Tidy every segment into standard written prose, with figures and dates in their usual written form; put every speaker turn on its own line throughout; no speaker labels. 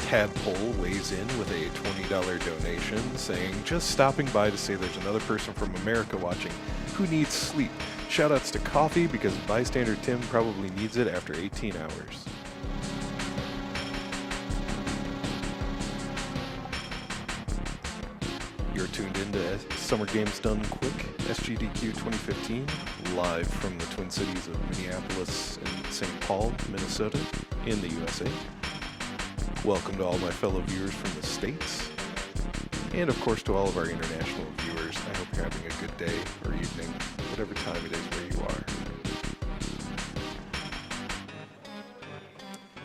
Tadpole weighs in with a $20 donation saying, just stopping by to say there's another person from America watching who needs sleep. Shoutouts to coffee because bystander Tim probably needs it after 18 hours. You're tuned into Summer Games Done Quick, SGDQ 2015, live from the Twin Cities of Minneapolis and St. Paul, Minnesota, in the USA. Welcome to all my fellow viewers from the States, and of course to all of our international viewers. I hope you're having a good day or evening, whatever time it is where you are.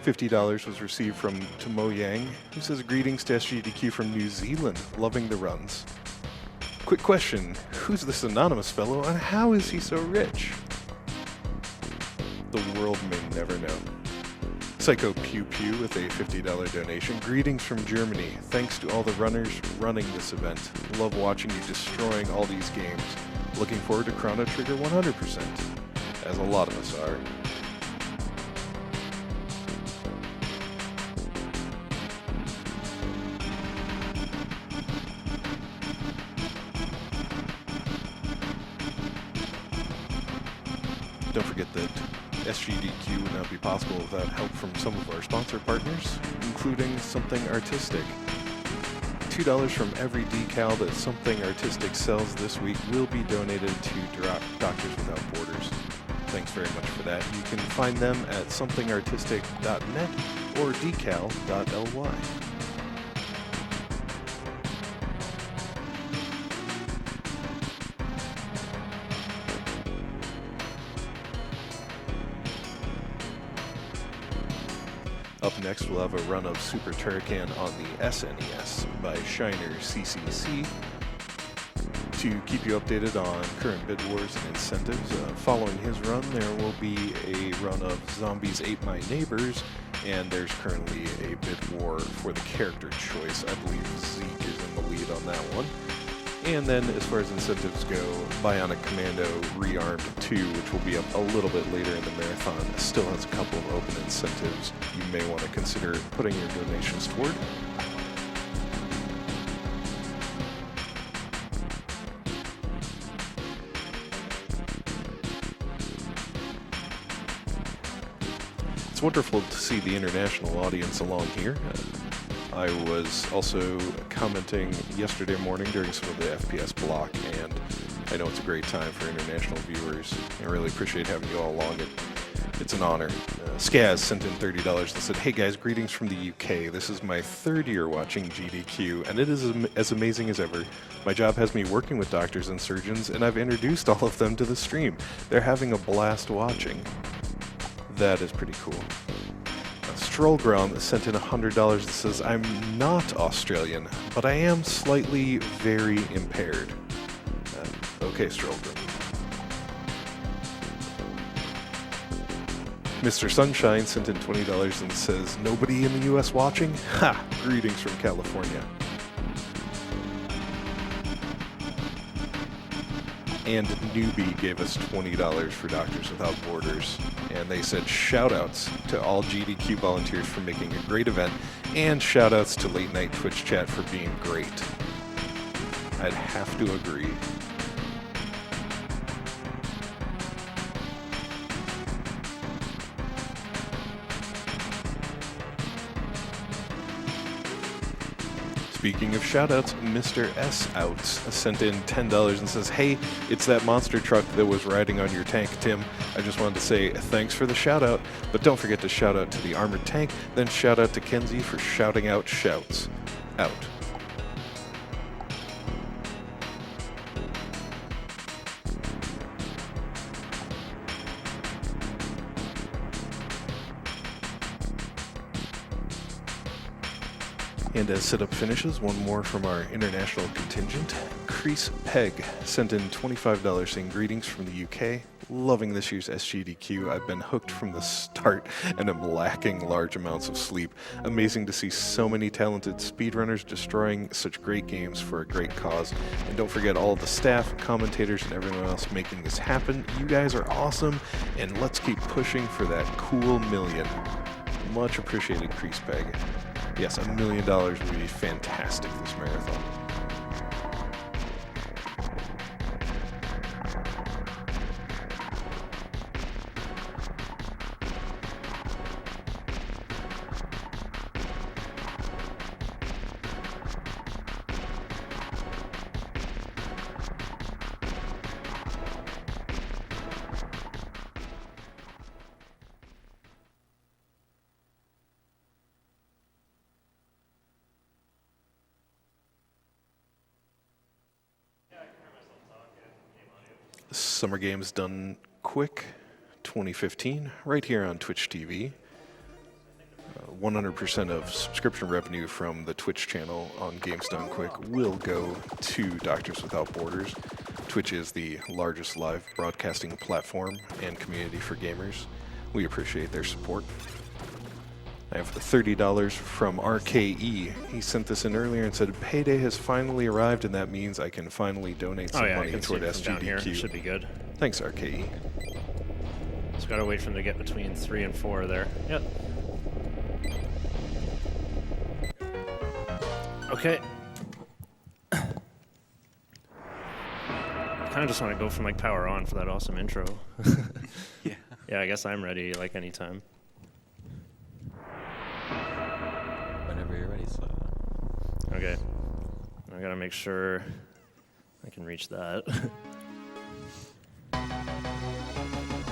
$50 was received from Tomo Yang, who says, greetings to SGDQ from New Zealand, loving the runs. Quick question, who's this anonymous fellow and how is he so rich? The world may never know. Psycho Pew Pew with a $50 donation. Greetings from Germany. Thanks to all the runners running this event. Love watching you destroying all these games. Looking forward to Chrono Trigger 100%, as a lot of us are. Don't forget that SGDQ would not be possible without help from some of our sponsor partners, including Something Artistic. $2 from every decal that Something Artistic sells this week will be donated to Doctors Without Borders. Thanks very much for that. You can find them at somethingartistic.net or decal.ly. Up next, we'll have a run of Super Turrican on the SNES by ShinerCCC. To keep you updated on current bid wars and incentives, following his run, there will be a run of Zombies Ate My Neighbors, and there's currently a bid war for the character choice. I believe Zeke is in the lead on that one. And then, as far as incentives go, Bionic Commando Rearmed 2, which will be up a little bit later in the marathon, still has a couple of open incentives you may want to consider putting your donations toward. It's wonderful to see the international audience along here. I was also commenting yesterday morning during some of the FPS block, and I know it's a great time for international viewers. I really appreciate having you all along. It's an honor. Skaz sent in $30 and said, hey guys, greetings from the UK. This is my third year watching GDQ, and it is as amazing as ever. My job has me working with doctors and surgeons, and I've introduced all of them to the stream. They're having a blast watching. That is pretty cool. Strollgrom sent in $100 and says, I'm not Australian, but I am slightly very impaired. Okay, Strollgrom. Mr. Sunshine sent in $20 and says, nobody in the US watching? Ha! Greetings from California. And Newbie gave us $20 for Doctors Without Borders. And they said shoutouts to all GDQ volunteers for making a great event, and shoutouts to Late Night Twitch Chat for being great. I'd have to agree. Speaking of shoutouts, Mr. S. Outs sent in $10 and says, hey, it's that monster truck that was riding on your tank, Tim. I just wanted to say thanks for the shoutout, but don't forget to shout out to the armored tank, then shout out to Kenzie for shouting out shouts. Out. And as setup finishes, one more from our international contingent. Crease Peg sent in $25 saying greetings from the UK. Loving this year's SGDQ. I've been hooked from the start and am lacking large amounts of sleep. Amazing to see so many talented speedrunners destroying such great games for a great cause. And don't forget all the staff, commentators, and everyone else making this happen. You guys are awesome, and let's keep pushing for that cool million. Much appreciated, Crease Peg. Yes, $1 million would be fantastic this marathon. Summer Games Done Quick 2015, right here on Twitch TV. 100% of subscription revenue from the Twitch channel on Games Done Quick will go to Doctors Without Borders. Twitch is the largest live broadcasting platform and community for gamers. We appreciate their support. I have $30 from RKE. He sent this in earlier and said, payday has finally arrived, and that means I can finally donate some money toward SGDQ.
Should be good.
Thanks, RKE.
Just gotta wait for him to get between 3 and 4 there. Yep. Okay. I kind of just want to go from like power on for that awesome intro.
Yeah.
Yeah, I guess I'm ready like anytime.
Whenever you're ready, so.
Okay. I gotta make sure I can reach that.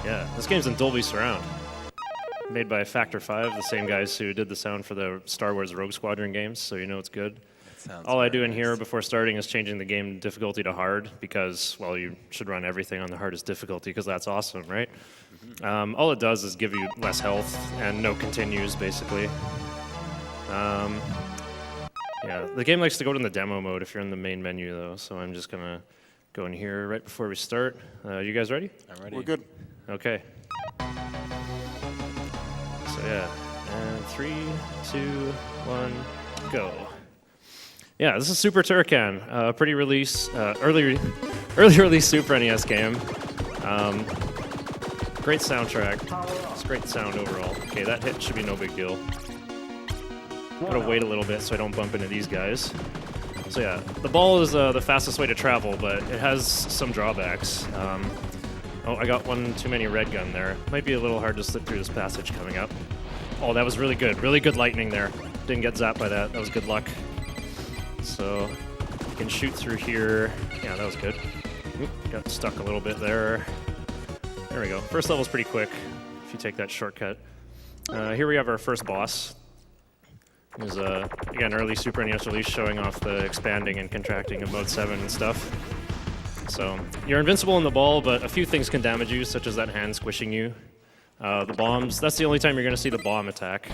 Yeah, this game's in Dolby Surround. Made by Factor 5, the same guys who did the sound for the Star Wars Rogue Squadron games, so you know it's good. All I do in here before starting is changing the game difficulty to hard because, well, you should run everything on the hardest difficulty because that's awesome, right? Mm-hmm. All it does is give you less health and no continues, basically. Yeah, the game likes to go to the demo mode if you're in the main menu, though, so I'm just going to go in here right before we start. You guys ready?
I'm ready.
We're good.
Okay. So yeah, and 3, 2, 1, go. Yeah, this is Super Turrican, pretty release, early release Super NES game. Great soundtrack. It's great sound overall. Okay, that hit should be no big deal. Gotta wait a little bit so I don't bump into these guys. So yeah, the ball is the fastest way to travel, but it has some drawbacks. Oh, I got one too many red gun there. Might be a little hard to slip through this passage coming up. Oh, that was really good. Really good lightning there. Didn't get zapped by that. That was good luck. So you can shoot through here. Yeah, that was good. Oop, got stuck a little bit there. There we go. First level's pretty quick if you take that shortcut. Here we have our first boss. It was, again, early Super NES release showing off the expanding and contracting of Mode 7 and stuff. So you're invincible in the ball, but a few things can damage you, such as that hand squishing you. The bombs, that's the only time you're going to see the bomb attack.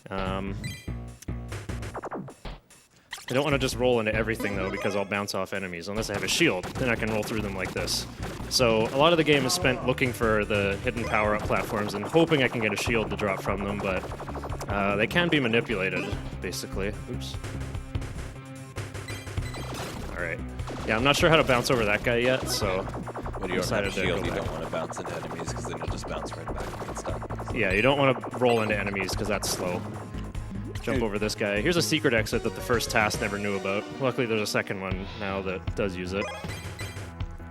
I don't want to just roll into everything, though, because I'll bounce off enemies. Unless I have a shield, then I can roll through them like this. So a lot of the game is spent looking for the hidden power-up platforms and hoping I can get a shield to drop from them, but they can be manipulated, basically. Oops. All right. Yeah, I'm not sure how to bounce over that guy yet, so
When you don't have a shield, you don't want to bounce into enemies because then you'll just bounce right back and get stuck.
Yeah, you don't want to roll into enemies because that's slow. Jump over this guy. Here's a secret exit that the first task never knew about. Luckily, there's a second one now that does use it.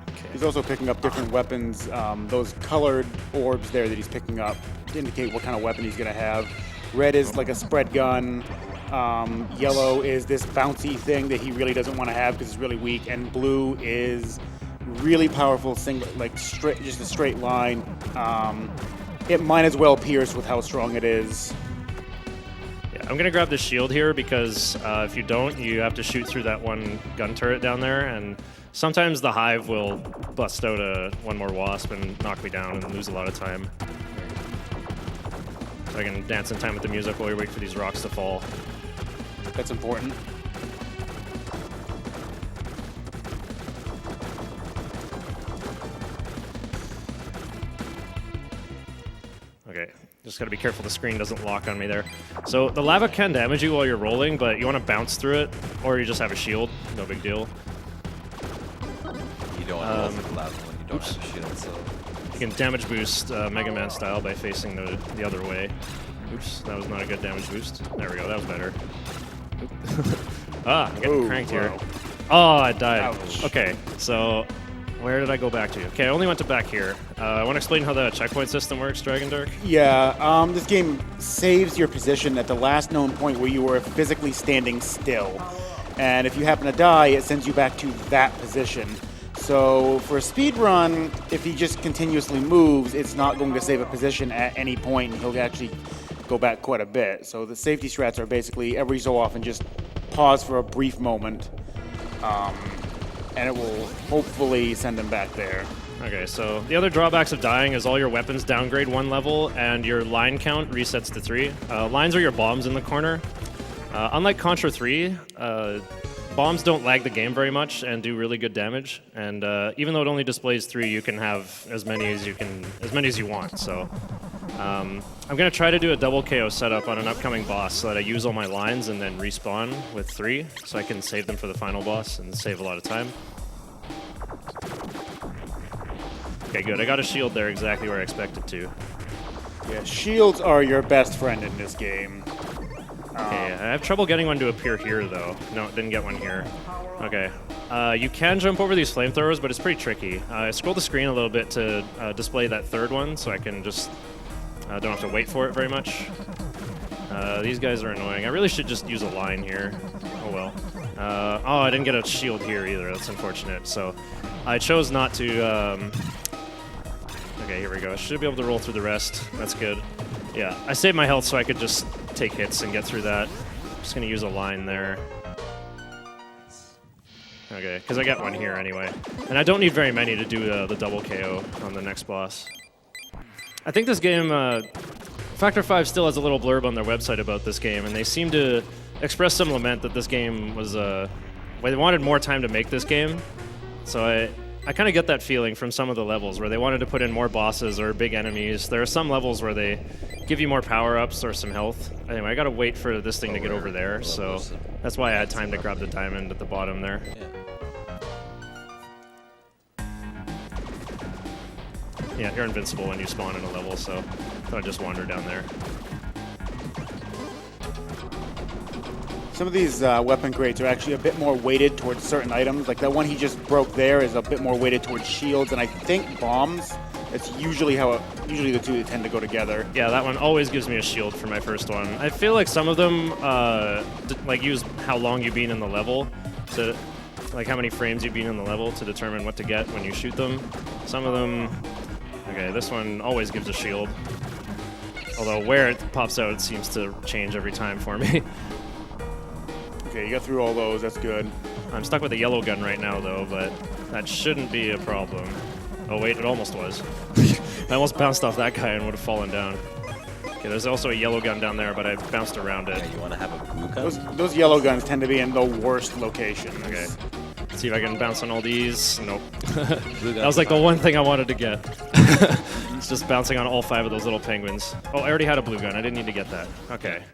Okay.
He's also picking up different weapons. Those colored orbs there that he's picking up indicate what kind of weapon he's going to have. Red is like a spread gun. Yellow is this bouncy thing that he really doesn't want to have because it's really weak. And blue is really powerful, single, like straight, just a straight line. It might as well pierce with how strong it is.
I'm going to grab the shield here because if you don't, you have to shoot through that one gun turret down there, and sometimes the hive will bust out one more wasp and knock me down and lose a lot of time. So I can dance in time with the music while we wait for these rocks to fall.
That's important.
Okay. Just gotta be careful the screen doesn't lock on me there. So the lava can damage you while you're rolling, but you want to bounce through it, or you just have a shield. No big deal.
You don't want to roll through the lava when you don't have a shield, so...
You can damage boost Mega Man style by facing the other way. Oops, that was not a good damage boost. There we go, that was better. I'm getting cranked here. Oh, I died.
Ouch.
Okay, so where did I go back to? Okay, I only went to back here. I want to explain how the checkpoint system works, Dragon Dark?
Yeah, this game saves your position at the last known point where you were physically standing still. And if you happen to die, it sends you back to that position. So for a speed run, if he just continuously moves, it's not going to save a position at any point, and he'll actually go back quite a bit. So the safety strats are basically every so often just pause for a brief moment, and it will hopefully send him back there.
Okay, so the other drawbacks of dying is all your weapons downgrade 1 level, and your line count resets to 3. Lines are your bombs in the corner. Unlike Contra 3, bombs don't lag the game very much and do really good damage. And even though it only displays 3, you can have as many as you want. So I'm gonna try to do a double KO setup on an upcoming boss so that I use all my lines and then respawn with 3, so I can save them for the final boss and save a lot of time. Okay, good. I got a shield there exactly where I expected to.
Yeah, shields are your best friend in this game.
Okay, I have trouble getting one to appear here, though. No, didn't get one here. Okay. You can jump over these flamethrowers, but it's pretty tricky. I scrolled the screen a little bit to display that third one, so I can just don't have to wait for it very much. These guys are annoying. I really should just use a line here. Oh, well. Oh, I didn't get a shield here either. That's unfortunate. So I chose not to... Okay, here we go. I should be able to roll through the rest. That's good. Yeah, I saved my health so I could just take hits and get through that. Just gonna use a line there. Okay, because I got one here anyway. And I don't need very many to do the double KO on the next boss. I think this game, Factor 5 still has a little blurb on their website about this game, and they seem to express some lament that this game was, well, they wanted more time to make this game. So I kind of get that feeling from some of the levels where they wanted to put in more bosses or big enemies. There are some levels where they give you more power-ups or some health. Anyway, I gotta wait for this thing to get over there, so that's why I had time to grab the diamond at the bottom there. Yeah, you're invincible when you spawn in a level, so I thought I'd just wander down there.
Some of these weapon crates are actually a bit more weighted towards certain items. Like that one he just broke there is a bit more weighted towards shields, and I think bombs. That's usually how usually the two tend to go together.
Yeah, that one always gives me a shield for my first one. I feel like some of them like use how long you've been in the level to, like how many frames you've been in the level to determine what to get when you shoot them. Some of them, okay, this one always gives a shield. Although where it pops out, it seems to change every time for me.
Okay, you got through all those, that's good.
I'm stuck with a yellow gun right now, though, but that shouldn't be a problem. Oh, wait, it almost was. I almost bounced off that guy and would have fallen down. Okay, there's also a yellow gun down there, but I bounced around it.
Yeah, you want to have a blue gun?
Those yellow guns tend to be in the worst locations.
Okay. Let's see if I can bounce on all these. Nope. That was like the one thing I wanted to get. It's just bouncing on all 5 of those little penguins. Oh, I already had a blue gun. I didn't need to get that. Okay.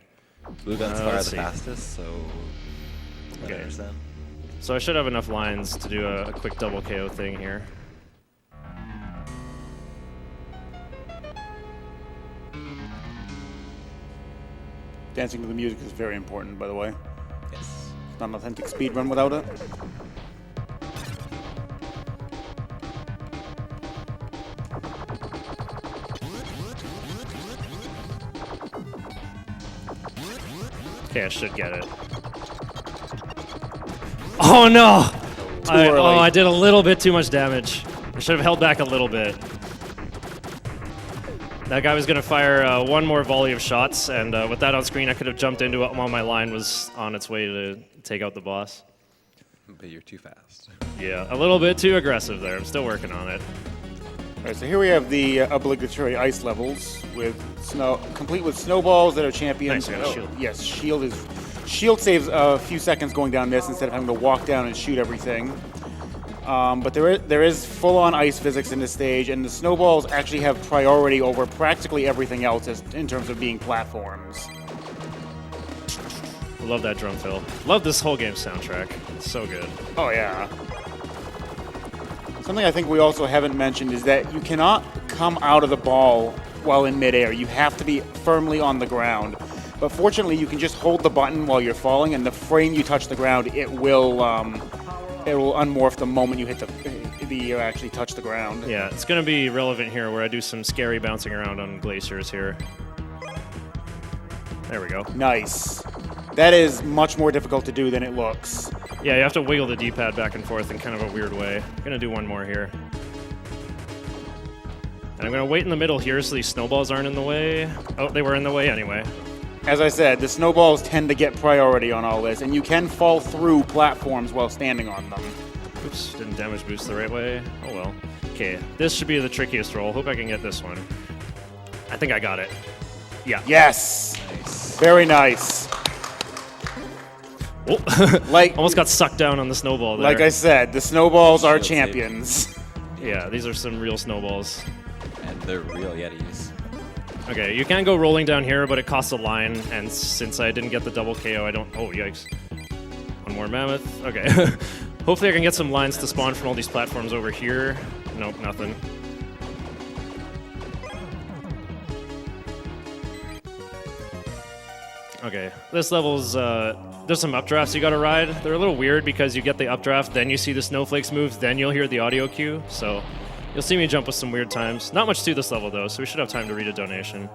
Blue guns fire the
let's see.
fastest, so...
Okay.
I understand.
So I should have enough lines to do a quick double KO thing here.
Dancing to the music is very important, by the way.
Yes.
It's not an authentic speedrun without it.
Okay, I should get it. Oh no! I did a little bit too much damage. I should have held back a little bit. That guy was going to fire one more volley of shots, and with that on screen, I could have jumped into it while my line was on its way to take out the boss.
But you're too fast.
Yeah, a little bit too aggressive there. I'm still working on it.
All right, so here we have the obligatory ice levels with complete with snowballs that are champions.
Nice, I got a shield.
Yes, shield saves a few seconds going down this instead of having to walk down and shoot everything. But there is full-on ice physics in this stage, and the snowballs actually have priority over practically everything else in terms of being platforms.
I love that drum fill. Love this whole game's soundtrack. It's so good.
Oh, yeah. Something I think we also haven't mentioned is that you cannot come out of the ball while in midair. You have to be firmly on the ground. But fortunately, you can just hold the button while you're falling, and the frame you touch the ground, it will unmorph the moment you hit you actually touch the ground.
Yeah, it's going to be relevant here where I do some scary bouncing around on glaciers here. There we go.
Nice. That is much more difficult to do than it looks.
Yeah, you have to wiggle the D-pad back and forth in kind of a weird way. I'm going to do one more here. And I'm going to wait in the middle here so these snowballs aren't in the way. Oh, they were in the way anyway.
As I said, the snowballs tend to get priority on all this, and you can fall through platforms while standing on them.
Oops, didn't damage boost the right way. Oh well. Okay, this should be the trickiest roll. Hope I can get this one. I think I got it. Yeah.
Yes!
Nice.
Very nice.
Oh.
Like,
almost got sucked down on the snowball there.
like I said, the snowballs are
Shield save.
champions.
Yeah, these are some real snowballs.
And they're real Yetis.
Okay, you can go rolling down here, but it costs a line, and since I didn't get the double KO, I don't... Oh, yikes. One more mammoth. Okay. Hopefully I can get some lines to spawn from all these platforms over here. Nope, nothing. Okay, this level's... there's some updrafts you gotta ride. They're a little weird because you get the updraft, then you see the snowflakes move, then you'll hear the audio cue, so... You'll see me jump with some weird times. Not much to this level, though, so we should have time to read a donation.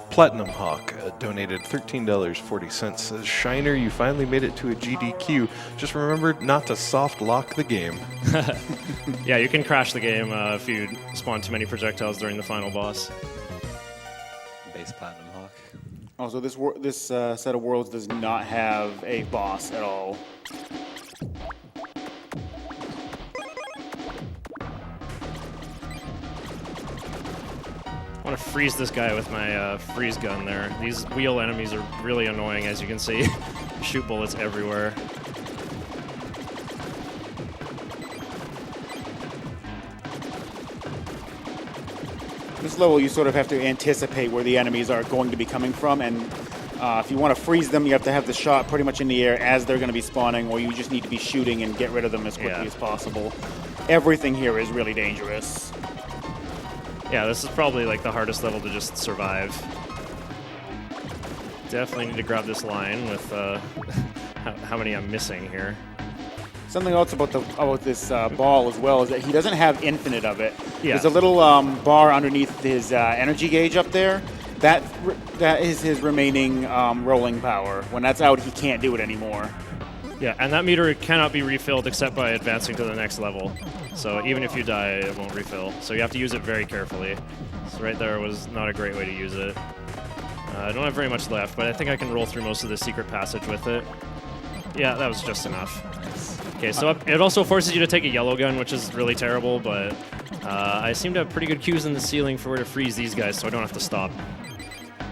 Platinum Hawk donated $13.40. Says, Shiner, you finally made it to a GDQ. Just remember not to soft lock the game.
Yeah, you can crash the game if you spawn too many projectiles during the final boss.
Base Platinum Hawk.
Also, this set of worlds does not have a boss at all.
I want to freeze this guy with my freeze gun there. These wheel enemies are really annoying, as you can see. Shoot bullets everywhere.
This level, you sort of have to anticipate where the enemies are going to be coming from, and if you want to freeze them, you have to have the shot pretty much in the air as they're going to be spawning, or you just need to be shooting and get rid of them as quickly as possible. Everything here is really dangerous.
Yeah, this is probably like the hardest level to just survive. Definitely need to grab this line with how many I'm missing here.
Something else about this ball as well is that he doesn't have infinite of it.
Yeah.
There's a little bar underneath his energy gauge up there. That is his remaining rolling power. When that's out, he can't do it anymore.
Yeah, and that meter cannot be refilled except by advancing to the next level. So even if you die, it won't refill. So you have to use it very carefully. So right there was not a great way to use it. I don't have very much left, but I think I can roll through most of the secret passage with it. Yeah, that was just enough. Okay, so it also forces you to take a yellow gun, which is really terrible, but I seem to have pretty good cues in the ceiling for where to freeze these guys, so I don't have to stop.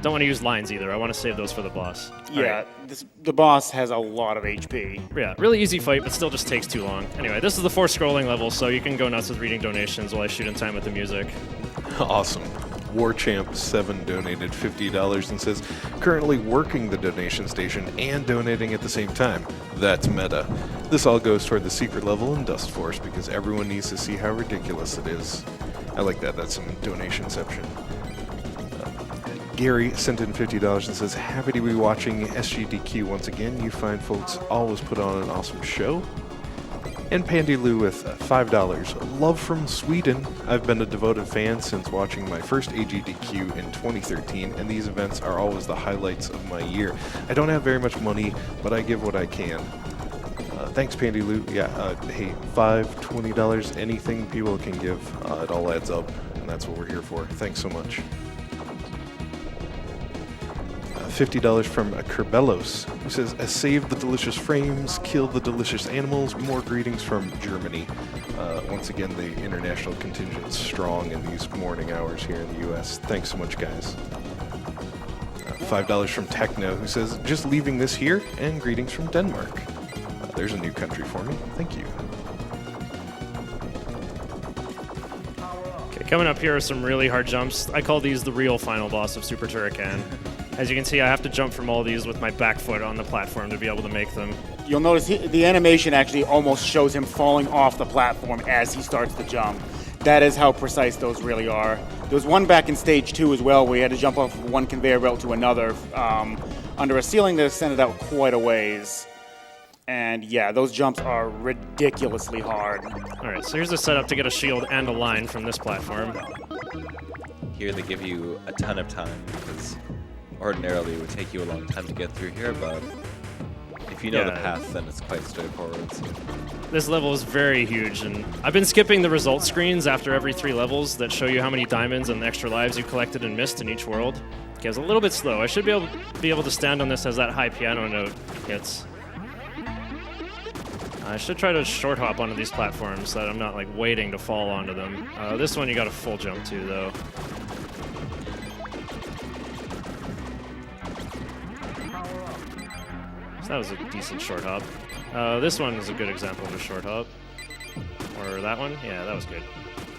Don't want to use lines either. I want to save those for the boss.
Yeah, the boss has a lot of HP.
Yeah, really easy fight, but still just takes too long. Anyway, this is the 4 scrolling level, so you can go nuts with reading donations while I shoot in time with the music.
Awesome. Warchamp7 donated $50 and says, currently working the donation station and donating at the same time. That's meta. This all goes toward the secret level in Dust Force because everyone needs to see how ridiculous it is. I like that. That's some donationception. Gary sent in $50 and says, happy to be watching SGDQ once again. You fine folks always put on an awesome show. And Pandy Lou with $5. Love from Sweden. I've been a devoted fan since watching my first AGDQ in 2013, and these events are always the highlights of my year. I don't have very much money, but I give what I can. Thanks, Pandy Lou. Yeah, hey, $5, $20, anything people can give, it all adds up, and that's what we're here for. Thanks so much. $50 from Kerbelos, who says, save the delicious frames, kill the delicious animals, more greetings from Germany. Once again, the international contingent's strong in these morning hours here in the U.S. Thanks so much, guys. $5 from Techno, who says, just leaving this here, and greetings from Denmark. There's a new country for me. Thank you.
Okay, coming up here are some really hard jumps. I call these the real final boss of Super Turrican. As you can see, I have to jump from all these with my back foot on the platform to be able to make them.
You'll notice the animation actually almost shows him falling off the platform as he starts to jump. That is how precise those really are. There was one back in stage 2 as well where you had to jump off one conveyor belt to another under a ceiling that extended out quite a ways. And yeah, those jumps are ridiculously hard.
All right, so here's the setup to get a shield and a line from this platform.
Here they give you a ton of time because ordinarily it would take you a long time to get through here, but if you know the path, then it's quite straightforward. So.
This level is very huge, and I've been skipping the result screens after every 3 levels that show you how many diamonds and extra lives you collected and missed in each world. Okay, it's a little bit slow. I should be able to stand on this as that high piano note hits. I should try to short hop onto these platforms so that I'm not like waiting to fall onto them. This one you got a full jump to though. So that was a decent short hop. This one is a good example of a short hop. Or that one? Yeah, that was good.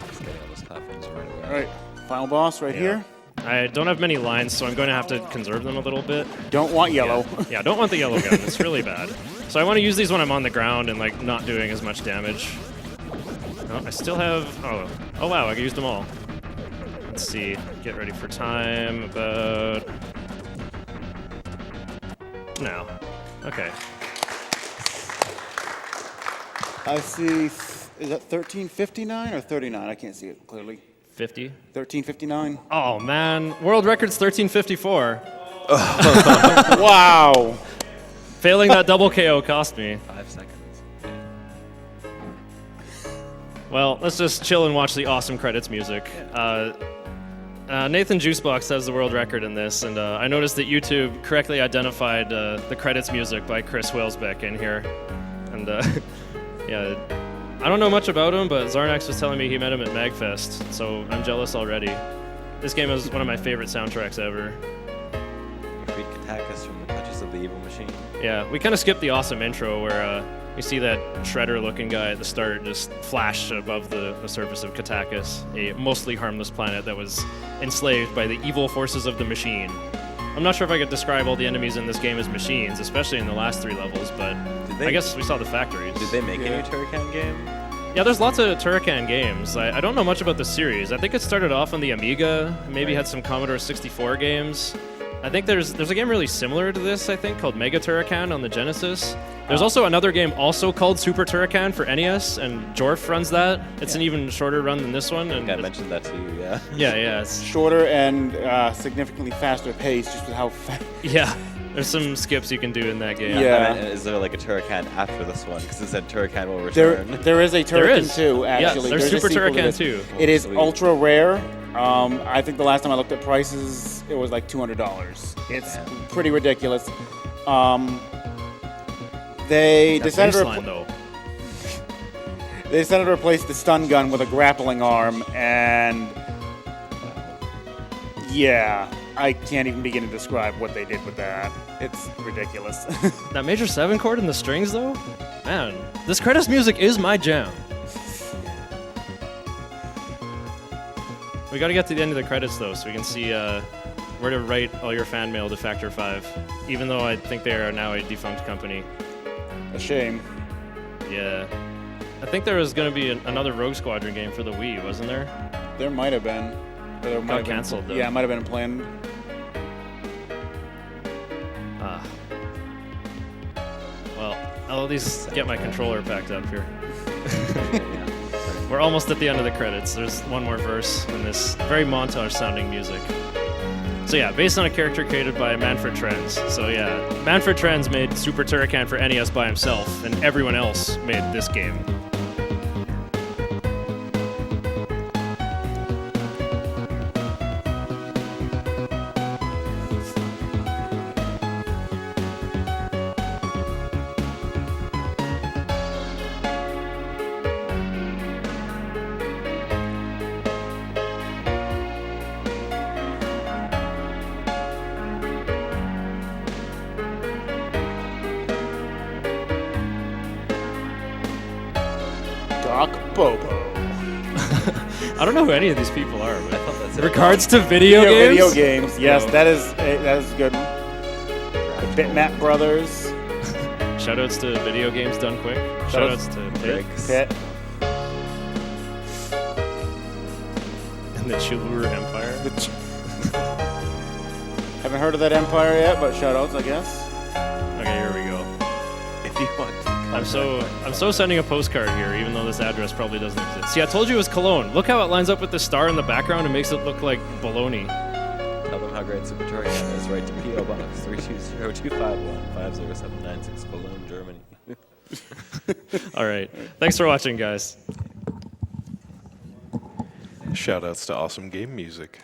Just getting on those platforms right away.
All right, final boss right here.
I don't have many lines, so I'm going to have to conserve them a little bit.
Don't want yellow.
Yeah, don't want the yellow gun. It's really bad. So I want to use these when I'm on the ground and like not doing as much damage. Oh, I still have... Oh wow, I used them all. Let's see. Get ready for time. About... No. Okay.
I see, is that 1359 or 39? I can't see it clearly.
50?
1359.
Oh man, world record's 1354.
Wow.
Failing that double KO cost me.
5 seconds.
Well, let's just chill and watch the awesome credits music. Nathan Juicebox has the world record in this, and I noticed that YouTube correctly identified the credits music by Chris Whalesbeck in here. And yeah, I don't know much about him, but Zarnax was telling me he met him at MagFest, so I'm jealous already. This game is one of my favorite soundtracks ever.
You beat Katakis from the Touches of the Evil Machine.
Yeah, we kind of skipped the awesome intro where you see that Shredder-looking guy at the start just flash above the surface of Katakis, a mostly harmless planet that was enslaved by the evil forces of the machine. I'm not sure if I could describe all the enemies in this game as machines, especially in the last 3 levels, but I guess we saw the factories.
Did they make a new Turrican game?
Yeah, there's lots of Turrican games. I don't know much about the series. I think it started off on the Amiga, maybe had some Commodore 64 games. I think there's a game really similar to this, I think, called Mega Turrican on the Genesis. There's also another game also called Super Turrican for NES, and Jorf runs that. It's an even shorter run than this one. And
I mentioned that to you, yeah.
Yeah. It's
shorter and significantly faster pace, just with how fast.
Yeah, there's some skips you can do in that game.
Yeah.
And is there like a Turrican after this one? Because it said Turrican will return.
There is a Turrican 2, actually.
Yes, there's Super
a sequel to
Turrican
this.
2.
It is
Sweet.
ultra rare. I think the last time I looked at prices, it was like $200. It's pretty ridiculous. They decided to replace the stun gun with a grappling arm, and yeah, I can't even begin to describe what they did with that. It's ridiculous.
That major 7 chord in the strings, though? Man, this credits music is my jam. We gotta get to the end of the credits, though, so we can see where to write all your fan mail to Factor 5, even though I think they are now a defunct company.
A shame.
Yeah. I think there was going to be another Rogue Squadron game for the Wii, wasn't there?
There might have been.
Got canceled, though.
Yeah, it might have been planned.
Well, I'll at least get my controller packed up here. We're almost at the end of the credits. There's one more verse in this very montage-sounding music. So yeah, based on a character created by Manfred Trenz. So yeah, Manfred Trenz made Super Turrican for NES by himself, and everyone else made this game. I don't know who any of these people are, but I thought that's in regards to video games.
Video games, yes, that is good. The Bitmap Brothers.
Shoutouts to Video Games Done Quick. Shoutouts to Pit. The Chilur Empire.
Haven't heard of that empire yet, but shoutouts, I guess.
Okay, here we go.
If you want to.
I'm so sending a postcard here, even though this address probably doesn't exist. See, I told you it was Cologne. Look how it lines up with the star in the background and makes it look like baloney.
Tell them how great Super Turrican is. Write to P.O. Box 320-251-50796, Cologne, Germany.
All right. Thanks for watching, guys.
Shoutouts to awesome game music.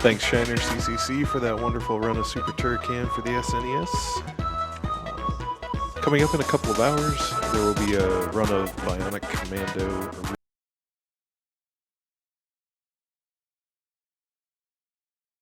Thanks, ShinerCCC, for that wonderful run of Super Turrican for the SNES. Coming up in a couple of hours, there will be a run of Bionic Commando